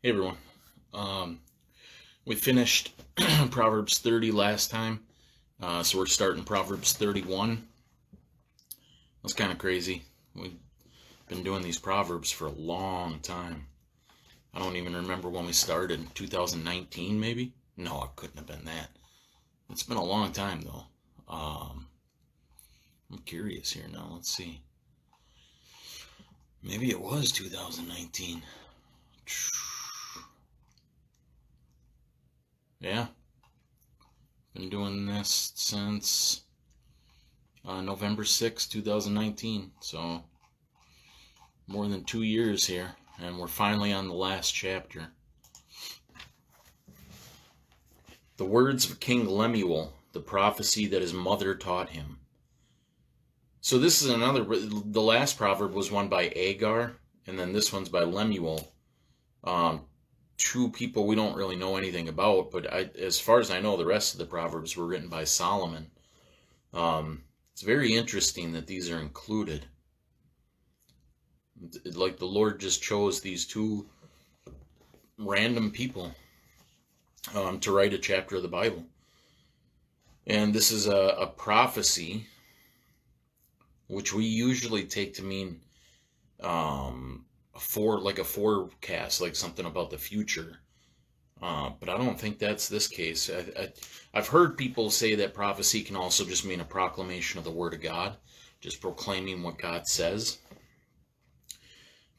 Hey everyone. Um, we finished Proverbs 30 last time, so we're starting Proverbs 31. That's kind of crazy. We've been doing these Proverbs for a long time. I don't even remember when we started. 2019 maybe? No, it couldn't have been that. It's been a long time though. I'm curious here now. Let's see. Maybe it was 2019. Yeah, been doing this since November 6, 2019. So more than 2 years here, and we're finally on the last chapter. The words of King Lemuel, the prophecy that his mother taught him. So this is the last proverb was one by Agar, and then this one's by Lemuel. Two people we don't really know anything about, but as far as I know, the rest of the Proverbs were written by Solomon. It's very interesting that these are included. Like the Lord just chose these two random people to write a chapter of the Bible. And this is a prophecy, which we usually take to mean a forecast, like something about the future. But I don't think that's this case. I've heard people say that prophecy can also just mean a proclamation of the Word of God, just proclaiming what God says.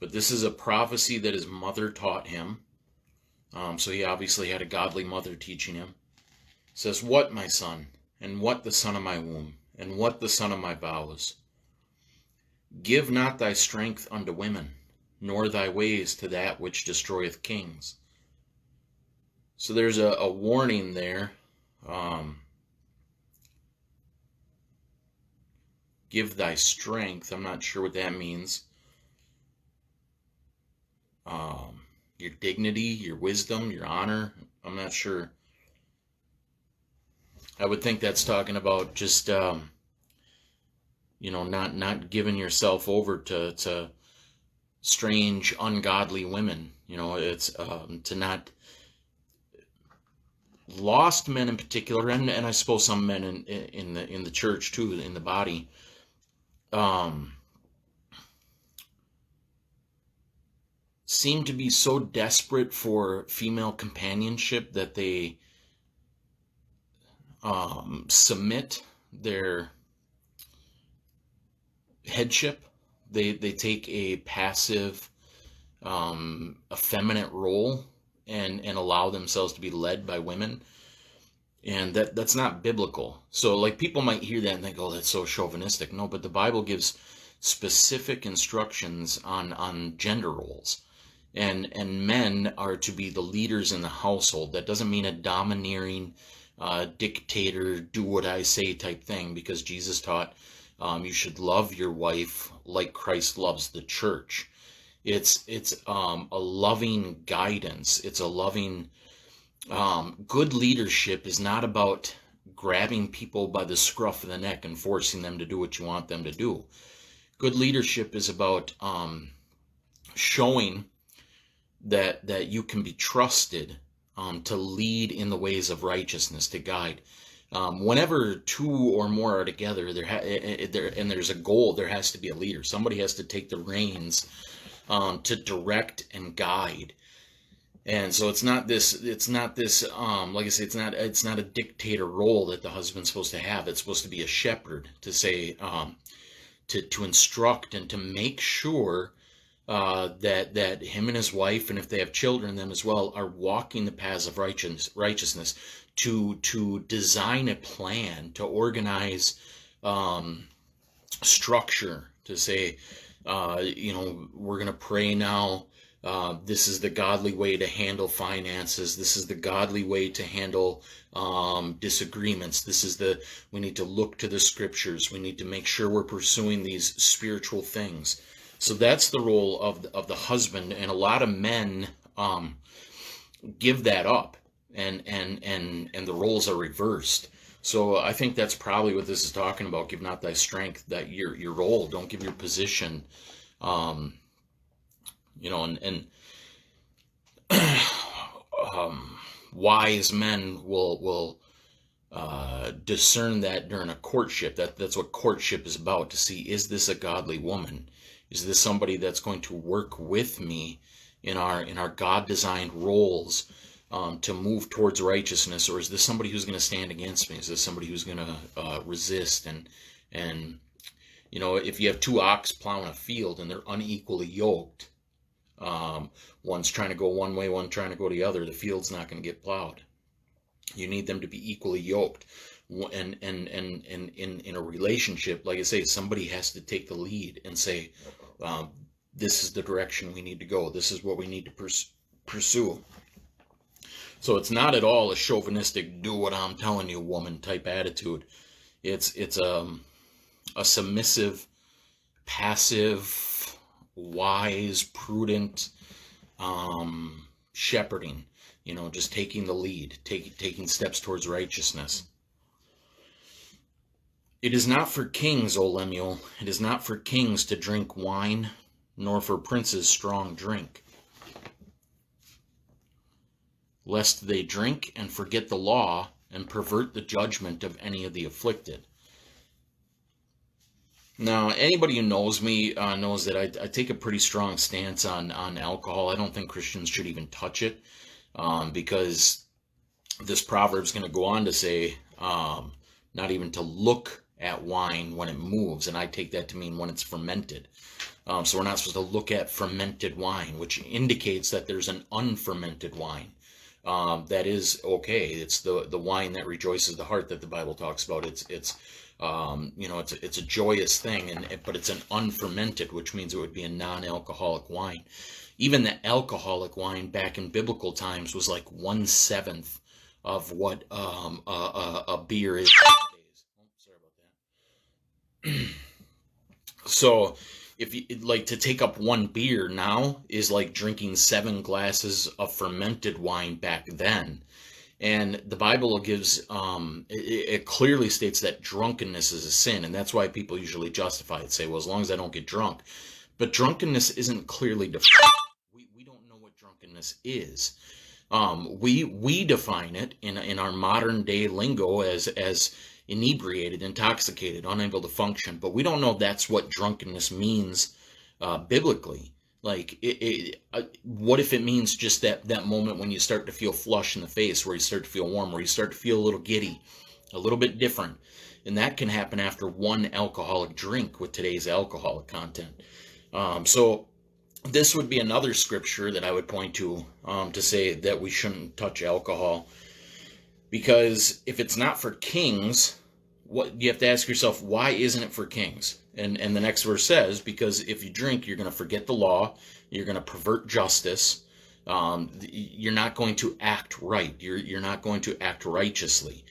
But this is a prophecy that his mother taught him. So he obviously had a godly mother teaching him. It says, "What, my son, and what the son of my womb, and what the son of my vows? Give not thy strength unto women, nor thy ways to that which destroyeth kings." So there's a warning there. Give thy strength. I'm not sure what that means. Your dignity, your wisdom, your honor. I'm not sure. I would think that's talking about just, not giving yourself over to strange, ungodly women. It's to not lost men in particular, and I suppose some men in the church too, in the body. Seem to be so desperate for female companionship that they submit their headship. They take a passive, effeminate role and allow themselves to be led by women. And that's not biblical. So like people might hear that and think, oh, that's so chauvinistic. No, but the Bible gives specific instructions on gender roles. And men are to be the leaders in the household. That doesn't mean a domineering dictator, do what I say type thing, because Jesus taught you should love your wife like Christ loves the church. It's a loving guidance. It's a loving, good leadership is not about grabbing people by the scruff of the neck and forcing them to do what you want them to do. Good leadership is about showing that you can be trusted to lead in the ways of righteousness, to guide. Whenever two or more are together, and there's a goal, there has to be a leader. Somebody has to take the reins to direct and guide. And so it's not this like I say, it's not a dictator role that the husband's supposed to have. It's supposed to be a shepherd, to say, to instruct and to make sure that him and his wife, and if they have children, them as well, are walking the paths of righteousness, to design a plan, to organize structure, to say, we're going to pray now. This is the godly way to handle finances. This is the godly way to handle disagreements. We need to look to the scriptures. We need to make sure we're pursuing these spiritual things. So that's the role of the husband, and a lot of men give that up, and the roles are reversed. So I think that's probably what this is talking about. Give not thy strength, that your role. Don't give your position. And wise men will discern that during a courtship. That's what courtship is about, to see, is this a godly woman? Is this somebody that's going to work with me in our God-designed roles to move towards righteousness, or is this somebody who's going to stand against me? Is this somebody who's going to resist? And if you have two ox plowing a field and they're unequally yoked, one's trying to go one way, one trying to go the other, the field's not going to get plowed. You need them to be equally yoked. And in a relationship, like I say, somebody has to take the lead and say, this is the direction we need to go. This is what we need to pursue. So it's not at all a chauvinistic, do what I'm telling you, woman type attitude. It's a submissive, passive, wise, prudent shepherding. Just taking the lead, taking steps towards righteousness. It is not for kings, O Lemuel, it is not for kings to drink wine, nor for princes strong drink, lest they drink and forget the law and pervert the judgment of any of the afflicted. Now, anybody who knows me knows that I take a pretty strong stance on alcohol. I don't think Christians should even touch it, because this proverb is going to go on to say not even to look at wine when it moves, and I take that to mean when it's fermented. So we're not supposed to look at fermented wine, which indicates that there's an unfermented wine. That is okay. It's the wine that rejoices the heart that the Bible talks about. It's a joyous thing, but it's an unfermented, which means it would be a non-alcoholic wine. Even the alcoholic wine back in biblical times was like 1/7 of what a beer is nowadays. Oh, sorry about that. So if you like, to take up one beer now is like drinking 7 glasses of fermented wine back then. And the Bible gives, it clearly states that drunkenness is a sin, and that's why people usually justify it, say, well, as long as I don't get drunk. But drunkenness isn't clearly defined. We don't know what drunkenness is. We define it in our modern day lingo as inebriated, intoxicated, unable to function, but we don't know that's what drunkenness means biblically. Like, what if it means just that moment when you start to feel flush in the face, where you start to feel warm, where you start to feel a little giddy, a little bit different. And that can happen after one alcoholic drink with today's alcoholic content. So this would be another scripture that I would point to say that we shouldn't touch alcohol. Because if it's not for kings, what you have to ask yourself, why isn't it for kings? And the next verse says, because if you drink, you're going to forget the law, you're going to pervert justice, you're not going to act right, you're not going to act righteously.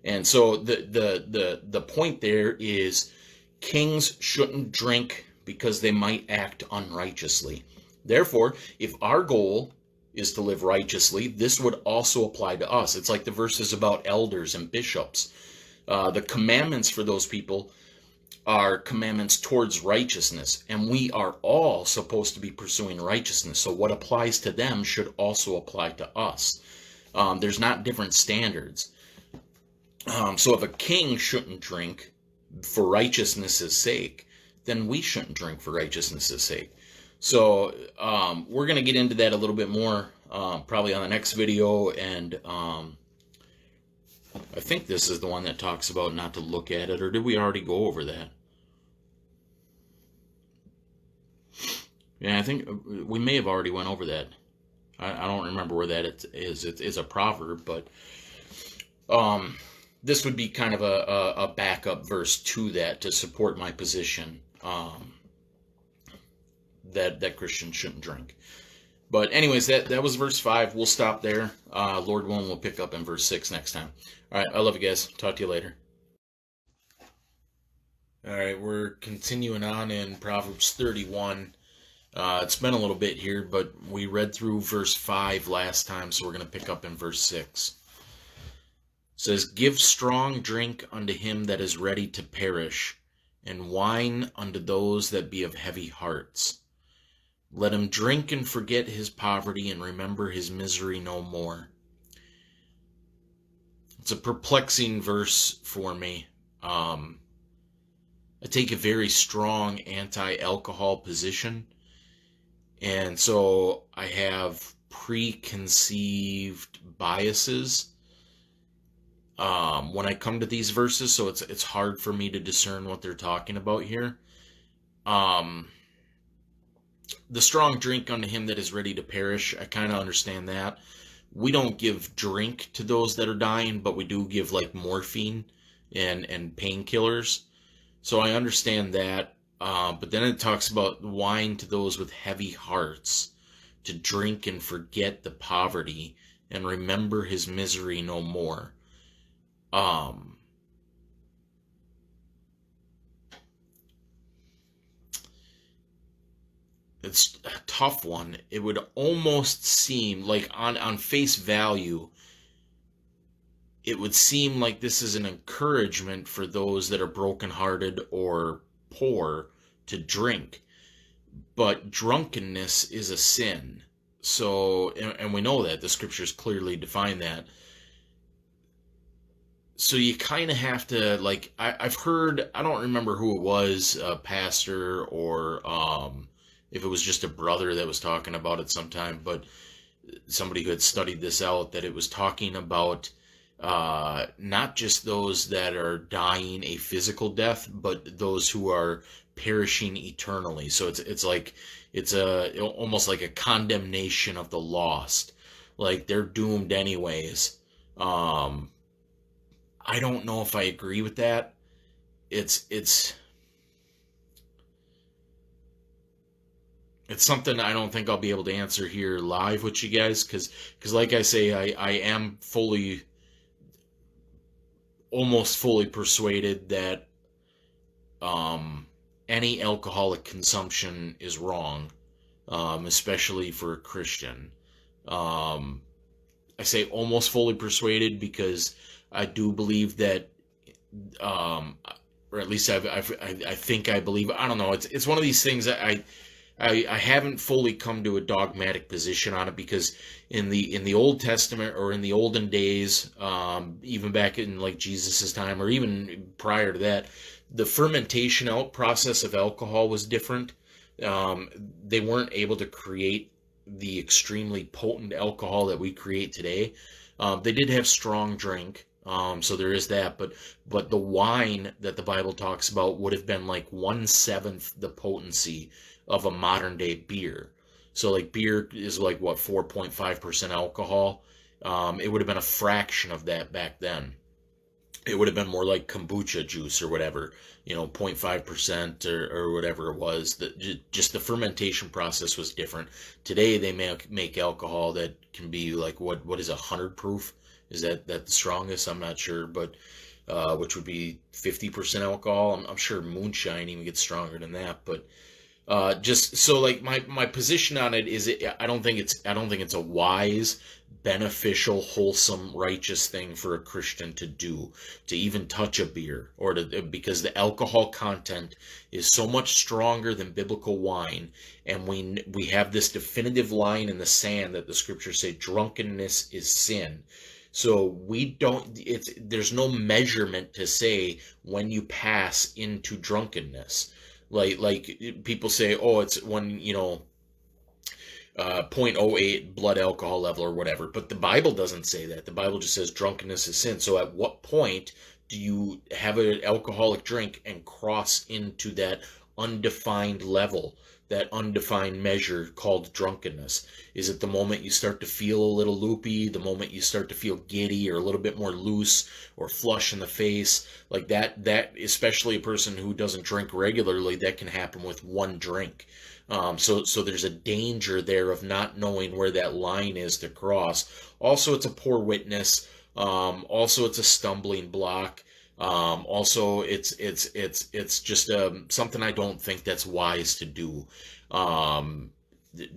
And so the point there is, kings shouldn't drink because they might act unrighteously. Therefore, if our goal is to live righteously, this would also apply to us. It's like the verses about elders and bishops. The commandments for those people are commandments towards righteousness, and we are all supposed to be pursuing righteousness. So what applies to them should also apply to us. There's not different standards. So if a king shouldn't drink for righteousness' sake, then we shouldn't drink for righteousness' sake. So we're going to get into that a little bit more probably on the next video, and I think this is the one that talks about not to look at it, or did we already go over that? Yeah, I think we may have already went over that. I don't remember where that is. It's a proverb, but this would be kind of a backup verse to that, to support my position that Christians shouldn't drink. But anyways, that was verse 5. We'll stop there. Lord willing, we'll pick up in verse 6 next time. All right, I love you guys. Talk to you later. All right, we're continuing on in Proverbs 31. It's been a little bit here, but we read through verse 5 last time, so we're going to pick up in verse 6. It says, "Give strong drink unto him that is ready to perish, and wine unto those that be of heavy hearts. Let him drink and forget his poverty, and remember his misery no more. It's a perplexing verse for me. I take a very strong anti-alcohol position, and so I have preconceived biases when I come to these verses, so it's hard for me to discern what they're talking about here. Um, the strong drink unto him that is ready to perish, I kind of understand that. We don't give drink to those that are dying, but we do give like morphine and painkillers. So I understand that. But then it talks about wine to those with heavy hearts, to drink and forget the poverty and remember his misery no more. Um, it's a tough one. It would almost seem like on face value, it would seem like this is an encouragement for those that are brokenhearted or poor to drink. But drunkenness is a sin. So, and we know that the scriptures clearly define that. So you kind of have to, like, I've heard, I don't remember who it was, a pastor or if it was just a brother that was talking about it sometime, but somebody who had studied this out, that it was talking about not just those that are dying a physical death, but those who are perishing eternally. So it's almost like a condemnation of the lost, like they're doomed anyways. Um, I don't know if I agree with that. It's it's something I don't think I'll be able to answer here live with you guys, because like I say, I am almost fully persuaded that um, any alcoholic consumption is wrong, especially for a Christian. Um, I say almost fully persuaded because I do believe that, um, or at least I think I believe. I don't know. It's one of these things that I haven't fully come to a dogmatic position on it, because in the Old Testament, or in the olden days, even back in like Jesus's time, or even prior to that, the fermentation out process of alcohol was different. They weren't able to create the extremely potent alcohol that we create today. They did have strong drink, so there is that, but the wine that the Bible talks about would have been like 1/7 the potency of a modern day beer. So like beer is like what, 4.5% alcohol. It would have been a fraction of that back then. It would have been more like kombucha juice or whatever, 0.5% or whatever it was. Just the fermentation process was different. Today they make alcohol that can be like, what is 100 proof? Is that the strongest? I'm not sure, but which would be 50% alcohol. I'm sure moonshine even gets stronger than that, but just so, like, my position on it is, I don't think it's a wise, beneficial, wholesome, righteous thing for a Christian to do, to even touch a beer, or because the alcohol content is so much stronger than biblical wine, and we have this definitive line in the sand that the scriptures say drunkenness is sin. So we don't, there's no measurement to say when you pass into drunkenness. Like people say, oh, it's when, 0.08 blood alcohol level or whatever, but the Bible doesn't say that. The Bible just says drunkenness is sin. So at what point do you have an alcoholic drink and cross into that undefined level, that undefined measure called drunkenness? Is it the moment you start to feel a little loopy, the moment you start to feel giddy or a little bit more loose or flush in the face? Like that especially a person who doesn't drink regularly, that can happen with one drink. So there's a danger there of not knowing where that line is to cross. Also, it's a poor witness. Also, it's a stumbling block. Also, it's just something I don't think that's wise to do.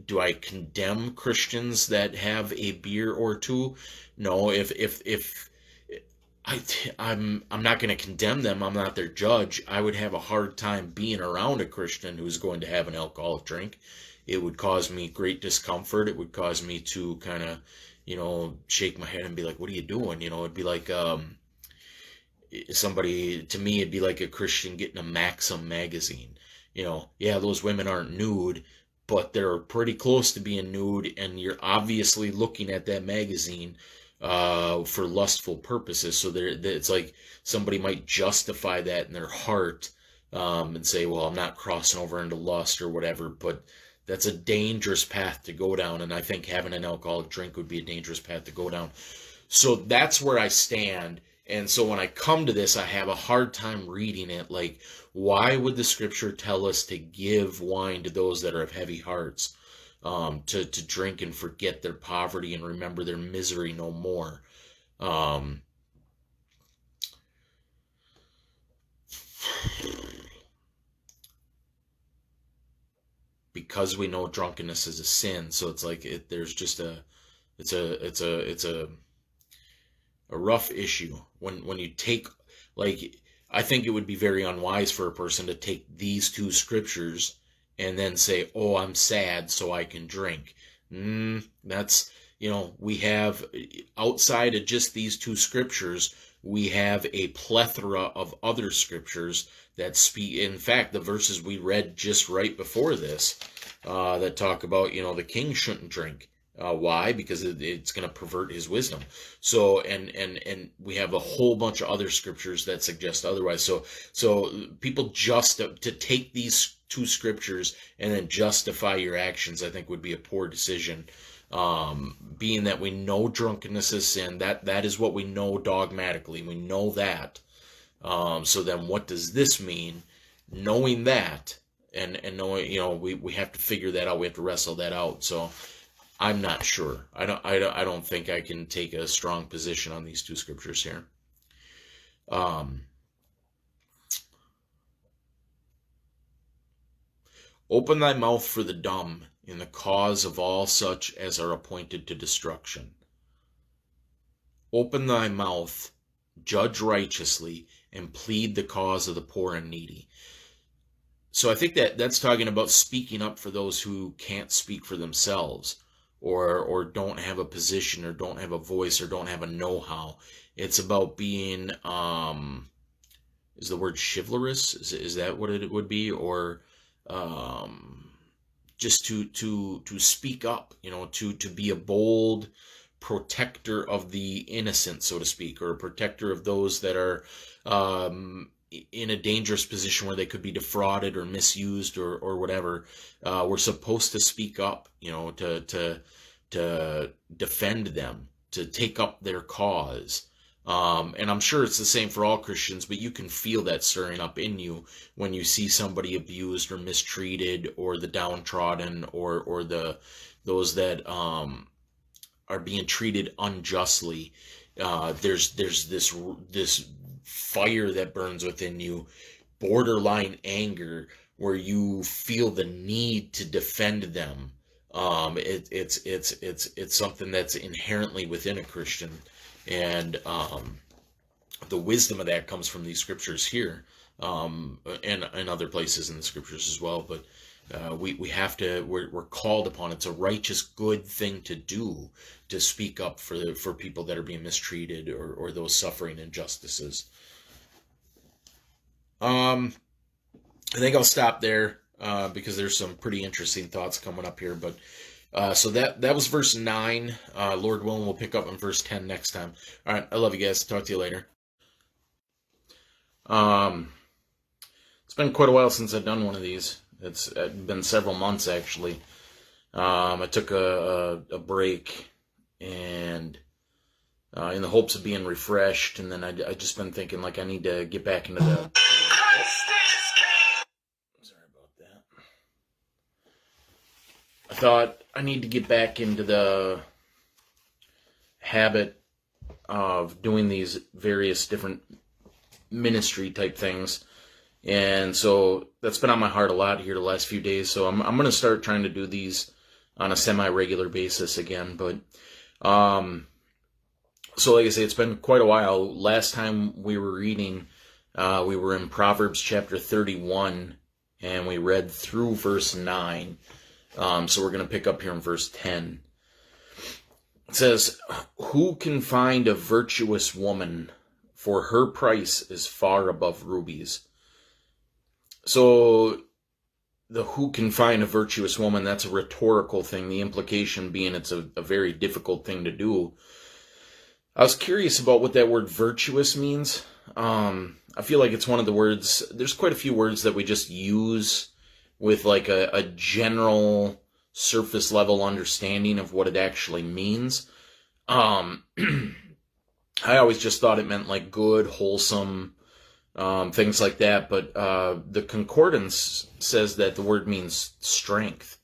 Do I condemn Christians that have a beer or two? No. If I'm not going to condemn them. I'm not their judge. I would have a hard time being around a Christian who's going to have an alcoholic drink, it would cause me great discomfort. It would cause me to kind of, shake my head and be like, what are you doing? It'd be like, somebody, to me, it'd be like a Christian getting a Maxim magazine. Yeah, those women aren't nude, but they're pretty close to being nude, and you're obviously looking at that magazine for lustful purposes. So it's like somebody might justify that in their heart, and say, well, I'm not crossing over into lust or whatever, but that's a dangerous path to go down, and I think having an alcoholic drink would be a dangerous path to go down. So that's where I stand. And so when I come to this, I have a hard time reading it. Like, why would the scripture tell us to give wine to those that are of heavy hearts, to drink and forget their poverty and remember their misery no more? Because we know drunkenness is a sin, so it's like there's just it's a rough issue when you take, like, I think it would be very unwise for a person to take these two scriptures and then say, oh, I'm sad so I can drink. That's, we have, outside of just these two scriptures, we have a plethora of other scriptures that speak. In fact, the verses we read just right before this, that talk about, the king shouldn't drink. Why? Because it's going to pervert his wisdom. So, and we have a whole bunch of other scriptures that suggest otherwise. So people just to take these two scriptures and then justify your actions, I think would be a poor decision. Being that we know drunkenness is sin, that is what we know dogmatically. We know that. So then what does this mean? Knowing that, and knowing, we have to figure that out. We have to wrestle that out. So I'm not sure. I don't think I can take a strong position on these two scriptures here. Open thy mouth for the dumb in the cause of all such as are appointed to destruction. Open thy mouth, judge righteously, and plead the cause of the poor and needy. So I think that's talking about speaking up for those who can't speak for themselves, or don't have a position, or don't have a voice, or don't have a know-how. It's about being, is the word chivalrous? Is that what it would be? Or just to speak up, to be a bold protector of the innocent, so to speak, or a protector of those that are in a dangerous position where they could be defrauded or misused or whatever. We're supposed to speak up, to defend them, to take up their cause. And I'm sure it's the same for all Christians, but you can feel that stirring up in you when you see somebody abused or mistreated, or the downtrodden, or those that are being treated unjustly. There's this fire that burns within you, borderline anger, where you feel the need to defend them. It's something that's inherently within a Christian, and the wisdom of that comes from these scriptures here, and other places in the scriptures as well. But we're called upon. It's a righteous, good thing to do, to speak up for people that are being mistreated, or those suffering injustices. I think I'll stop there, because there's some pretty interesting thoughts coming up here. But so that was verse 9. Lord willing, we'll pick up on verse 10 next time. All right, I love you guys. Talk to you later. It's been quite a while since I've done one of these. It's been several months, actually. I took a break, and in the hopes of being refreshed, and then I just been thinking, like, I need to get back into the... Sorry about that. I thought I need to get back into the habit of doing these various different ministry type things. And so that's been on my heart a lot here the last few days. So I'm going to start trying to do these on a semi-regular basis again. But so like I say, it's been quite a while. Last time we were reading, we were in Proverbs Chapter 31, and we read through verse 9. So we're going to pick up here in verse 10. It says, "Who can find a virtuous woman? For her price is far above rubies." So the who can find a virtuous woman, that's a rhetorical thing. The implication being it's a very difficult thing to do. I was curious about what that word virtuous means. I feel like it's one of the words, there's quite a few words that we just use with like a general surface level understanding of what it actually means. I always just thought it meant like good, wholesome, things like that. But the concordance says that the word means strength.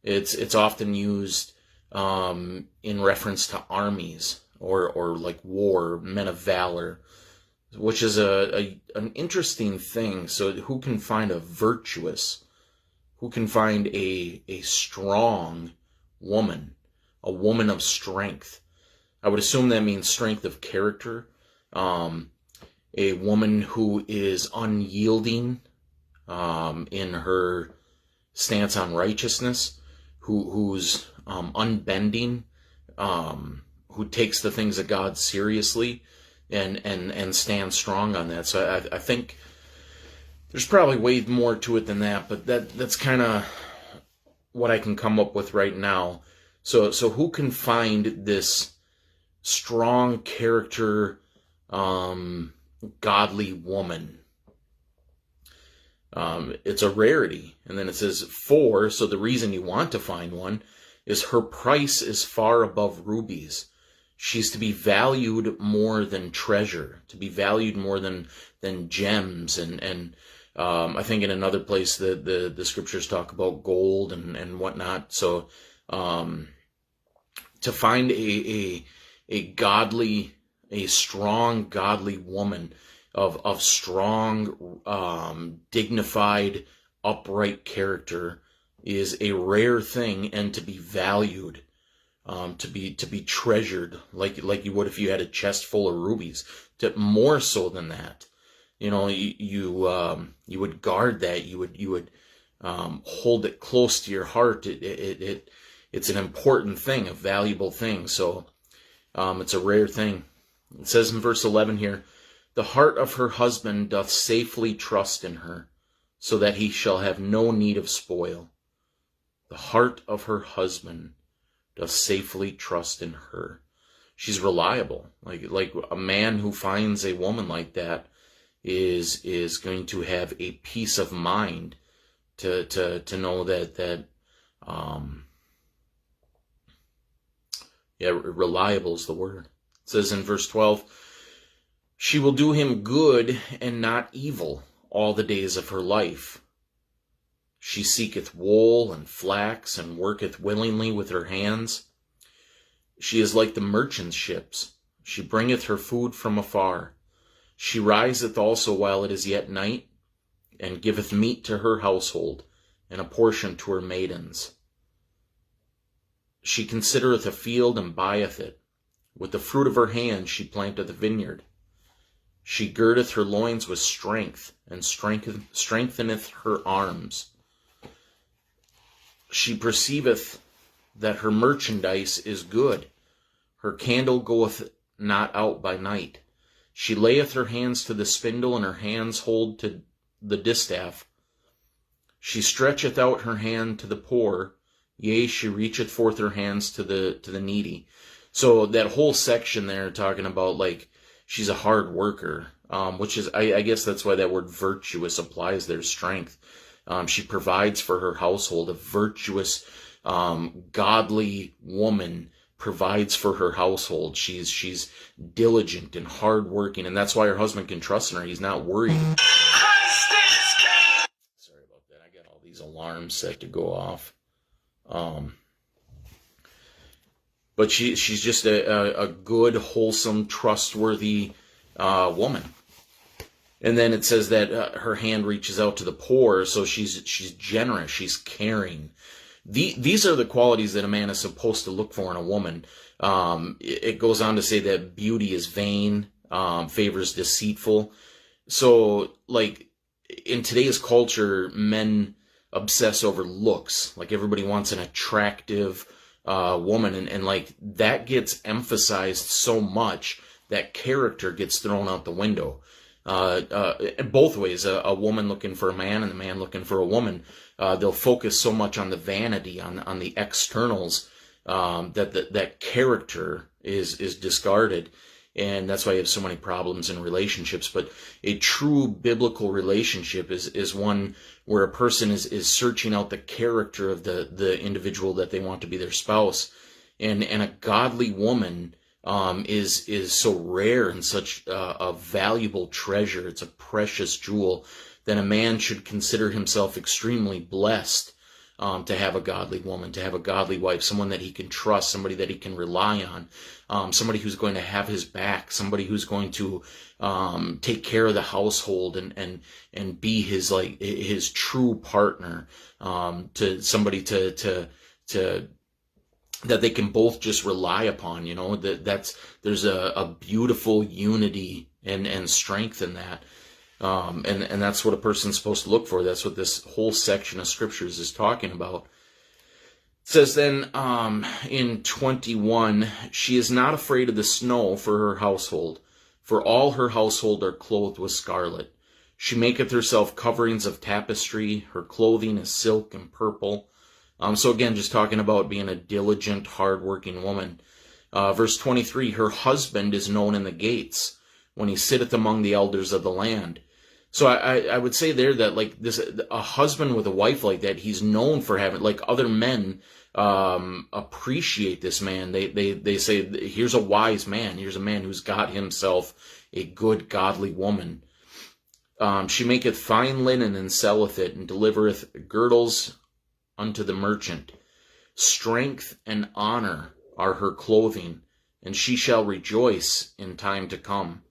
It's often used in reference to armies or like war, men of valor, which is an interesting thing. So who can find a virtuous? Who can find a strong woman, a woman of strength? I would assume that means strength of character. A woman who is unyielding in her stance on righteousness, who's unbending, who takes the things of God seriously and stands strong on that. So I think there's probably way more to it than that, but that's kind of what I can come up with right now. So who can find this strong character, godly woman? It's a rarity. And then it says for, so the reason you want to find one is her price is far above rubies. She's to be valued more than treasure, to be valued more than gems. And I think in another place the scriptures talk about gold and whatnot. So to find a godly, a strong, godly woman of strong, dignified, upright character is a rare thing, and to be valued, to be treasured, like you would if you had a chest full of rubies. More so than that, you would guard that. You would hold it close to your heart. It's an important thing, a valuable thing. So it's a rare thing. It says in verse 11 here, "The heart of her husband doth safely trust in her, so that he shall have no need of spoil." The heart of her husband doth safely trust in her. She's reliable. Like a man who finds a woman like that is going to have a peace of mind to know that reliable is the word. It says in verse 12, "She will do him good and not evil all the days of her life. She seeketh wool and flax, and worketh willingly with her hands. She is like the merchant's ships. She bringeth her food from afar. She riseth also while it is yet night, and giveth meat to her household, and a portion to her maidens. She considereth a field and buyeth it. With the fruit of her hand she planteth a vineyard. She girdeth her loins with strength, and strengtheneth her arms. She perceiveth that her merchandise is good. Her candle goeth not out by night. She layeth her hands to the spindle, and her hands hold to the distaff. She stretcheth out her hand to the poor, yea, she reacheth forth her hands to the needy." So that whole section there talking about like she's a hard worker, which is I guess that's why that word virtuous applies there, strength. She provides for her household. A virtuous, godly woman provides for her household. She's diligent and hardworking, and that's why her husband can trust in her. He's not worried. Sorry about that. I got all these alarms set to go off. But she's just a good, wholesome, trustworthy woman. And then it says that her hand reaches out to the poor, so she's generous, she's caring. These are the qualities that a man is supposed to look for in a woman. It goes on to say that beauty is vain, favors deceitful. So, like, in today's culture, men obsess over looks. Like everybody wants an attractive woman, and like that gets emphasized so much that character gets thrown out the window. Both ways, a woman looking for a man and a man looking for a woman, they'll focus so much on the vanity, on the externals, that character is discarded. And that's why you have so many problems in relationships. But a true biblical relationship is one where a person is searching out the character of the individual that they want to be their spouse. And a godly woman is so rare and such a valuable treasure. It's a precious jewel that a man should consider himself extremely blessed to have a godly woman, to have a godly wife, someone that he can trust, somebody that he can rely on, somebody who's going to have his back, somebody who's going to take care of the household and be his true partner, to somebody to that they can both just rely upon. There's a beautiful unity and strength in that. And that's what a person's supposed to look for. That's what this whole section of scriptures is talking about. It says then, in 21, she is not afraid of the snow for her household, for all her household are clothed with scarlet. She maketh herself coverings of tapestry, her clothing is silk and purple. So again, just talking about being a diligent, hardworking woman. Verse 23, her husband is known in the gates, when he sitteth among the elders of the land. So I would say there that like this, a husband with a wife like that, he's known for having, like other men appreciate this man. They say, here's a wise man. Here's a man who's got himself a good godly woman. She maketh fine linen and selleth it, and delivereth girdles unto the merchant. Strength and honor are her clothing, and she shall rejoice in time to come.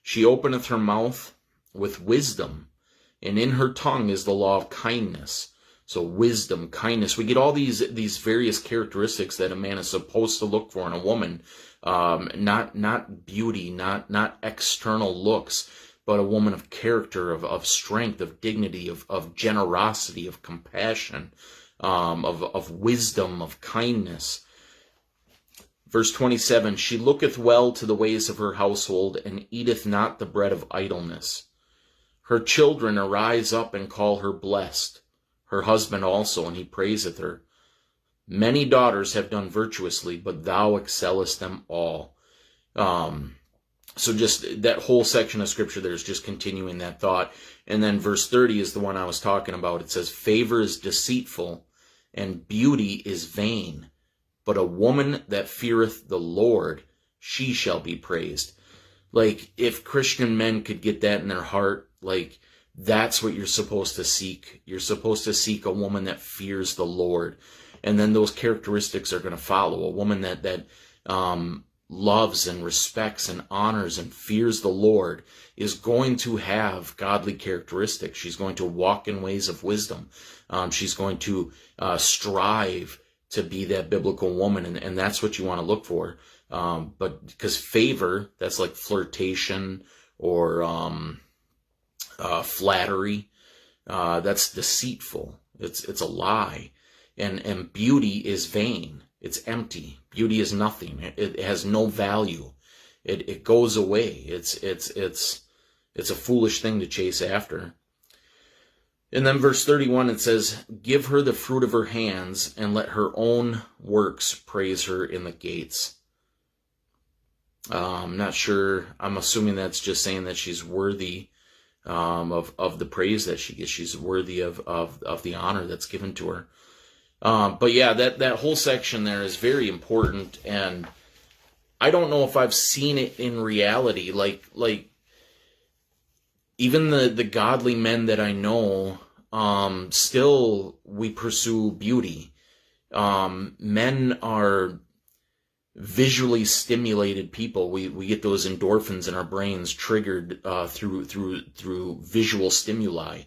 She openeth her mouth with wisdom, and in her tongue is the law of kindness. So wisdom, kindness. We get all these various characteristics that a man is supposed to look for in a woman. Not beauty, not external looks, but a woman of character, of strength, of dignity, of generosity, of compassion, of wisdom, of kindness. Verse 27, she looketh well to the ways of her household, and eateth not the bread of idleness. Her children arise up and call her blessed, her husband also, and he praiseth her. Many daughters have done virtuously, but thou excellest them all. So just that whole section of scripture there is just continuing that thought. And then verse 30 is the one I was talking about. It says, favor is deceitful, and beauty is vain. But a woman that feareth the Lord, she shall be praised. Like, if Christian men could get that in their heart, like, that's what you're supposed to seek. You're supposed to seek a woman that fears the Lord. And then those characteristics are going to follow. A woman that loves and respects and honors and fears the Lord is going to have godly characteristics. She's going to walk in ways of wisdom. She's going to strive to be that biblical woman, and that's what you want to look for. But because favor, that's like flirtation or flattery, that's deceitful. It's a lie, and beauty is vain. It's empty. Beauty is nothing. It has no value. It goes away. It's a foolish thing to chase after. And then verse 31, it says, give her the fruit of her hands, and let her own works praise her in the gates. I'm not sure. I'm assuming that's just saying that she's worthy of the praise that she gets. She's worthy of the honor that's given to her. But yeah, that whole section there is very important, and I don't know if I've seen it in reality. Like even the godly men that I know, still we pursue beauty. Men are visually stimulated people. We get those endorphins in our brains triggered through visual stimuli.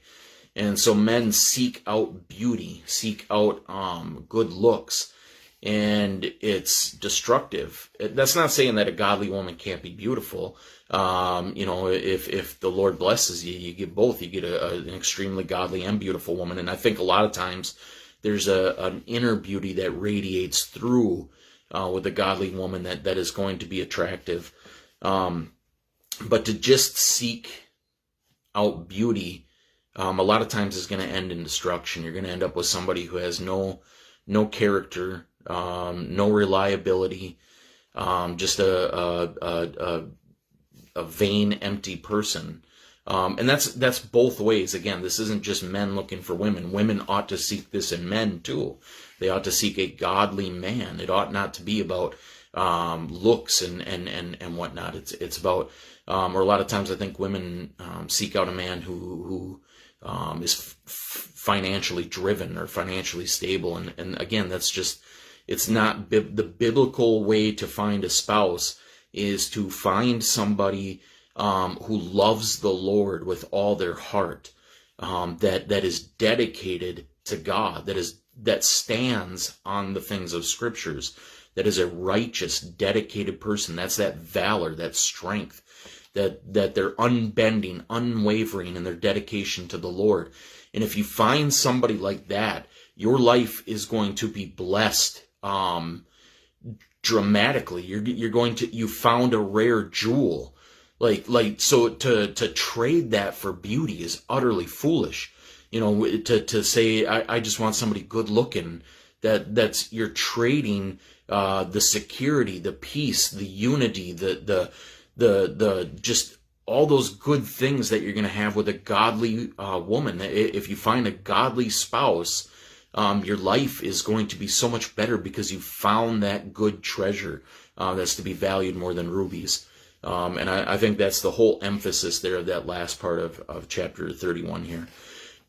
And so men seek out beauty, seek out good looks. and it's destructive. That's not saying that a godly woman can't be beautiful. If the Lord blesses you, you get both. You get an extremely godly and beautiful woman. And I think a lot of times there's an inner beauty that radiates through with a godly woman that is going to be attractive. But to just seek out beauty, a lot of times is going to end in destruction. You're going to end up with somebody who has no character, no reliability, just a vain, empty person. And that's both ways. Again, this isn't just men looking for women. Women ought to seek this in men too. They ought to seek a godly man. It ought not to be about looks and whatnot. It's about, or a lot of times I think women seek out a man who is financially driven or financially stable. And again, that's just, it's not the biblical way to find a spouse is to find somebody who loves the Lord with all their heart, that is dedicated to God, that stands on the things of Scriptures, that is a righteous, dedicated person. That's that valor, that strength, that they're unbending, unwavering in their dedication to the Lord. And if you find somebody like that, your life is going to be blessed dramatically. You found a rare jewel. So to trade that for beauty is utterly foolish. To say, I just want somebody good looking, you're trading the security, the peace, the unity, the just all those good things that you're going to have with a godly woman. If you find a godly spouse, your life is going to be so much better because you found that good treasure that's to be valued more than rubies. And I think that's the whole emphasis there of that last part of chapter 31 here.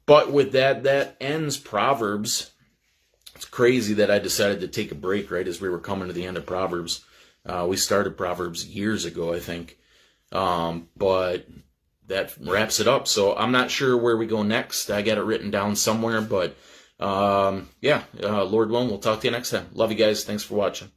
But with that ends Proverbs. It's crazy that I decided to take a break right as we were coming to the end of Proverbs. We started Proverbs years ago, I think. But that wraps it up. So I'm not sure where we go next. I got it written down somewhere, but Lord willing, we'll talk to you next time. Love you guys. Thanks for watching.